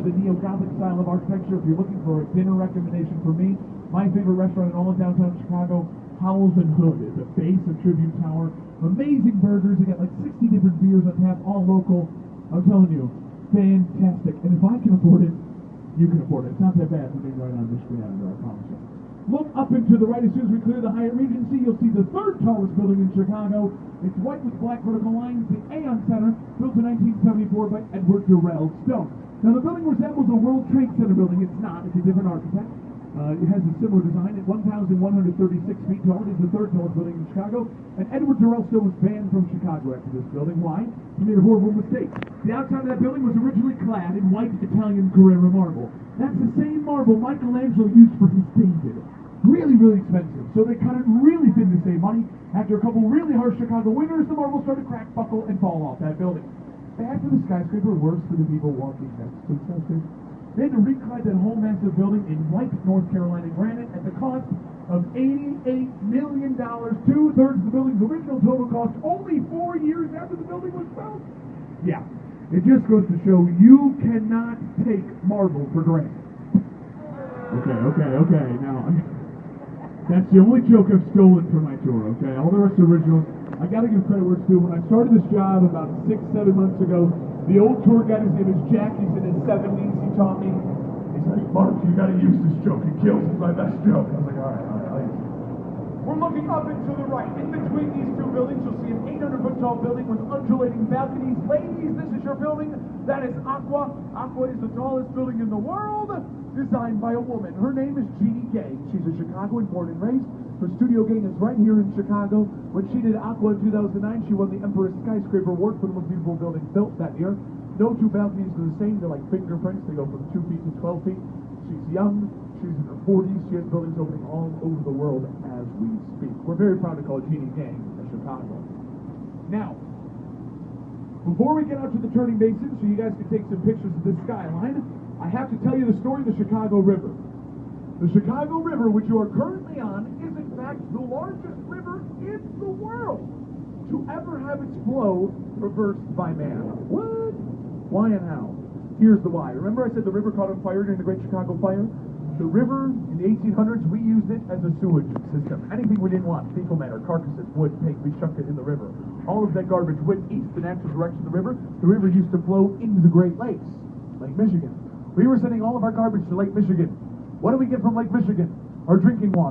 the neo-Gothic style of architecture. If you're looking for a dinner recommendation for me, my favorite restaurant in all of downtown Chicago, Howells and Hood. It's a base of Tribune Tower. Amazing burgers. They got like 60 different beers on tap, all local. I'm telling you, fantastic. And if I can afford it, you can afford it. It's not that bad for being right on Michigan Avenue, I promise you. Look up and to the right as soon as we clear the Hyatt Regency. You'll see the third tallest building in Chicago. It's white with black vertical lines. The Aon Center, built in 1974 by Edward Durrell Stone. Now, the building resembles a World Trade Center building. It's not. It's a different architect. It has a similar design. At 1,136 feet tall, it is the third tallest building in Chicago. And Edward Durrell Stone was banned from Chicago after this building. Why? He made a horrible mistake. The outside of that building was originally clad in white Italian Carrara marble. That's the same marble Michelangelo used for his David. Really, really expensive. So they cut it really thin to save money. After a couple really harsh Chicago winters, the marble started to crack, buckle, and fall off that building. Bad for the skyscraper, worse for the people walking next to the skyscraper. They had to reclad that whole massive building in white North Carolina granite at the cost of $88 million, two-thirds of the building's original total cost, only 4 years after the building was built. Yeah, it just goes to show you cannot take marble for granted. Okay, now, that's the only joke I've stolen from my tour, okay? All the rest are original. I gotta give credit where it's due. When I started this job about 6-7 months ago, the old tour guide, his name is Jack, he's in his 70s, he taught me, he's like, Mark, you gotta use this joke, it kills, it's my best joke. I was like, all right. We're looking up and to the right. In between these two buildings, you'll see an 800-foot tall building with undulating balconies. Ladies, this is your building. That is Aqua. Aqua is the tallest building in the world, designed by a woman. Her name is Jeannie Gay. She's a Chicagoan, born and raised. Her studio gang is right here in Chicago. When she did Aqua in 2009, she won the Emperor's Skyscraper Award for the most beautiful building built that year. No two balconies are the same. They're like fingerprints. They go from 2 feet to 12 feet. She's young. She's in her 40s. She has buildings opening all over the world as we speak. We're very proud to call Jeannie Gang of Chicago. Now, before we get out to the turning basin, so you guys can take some pictures of this skyline, I have to tell you the story of the Chicago River. The Chicago River, which you are currently on, is in fact the largest river in the world to ever have its flow reversed by man. What? Why and how? Here's the why. Remember I said the river caught on fire during the Great Chicago Fire? The river, in the 1800s, we used it as a sewage system. Anything we didn't want, fecal matter, carcasses, wood, pig, we chucked it in the river. All of that garbage went east, the natural direction of the river. The river used to flow into the Great Lakes, Lake Michigan. We were sending all of our garbage to Lake Michigan. What do we get from Lake Michigan? Our drinking water.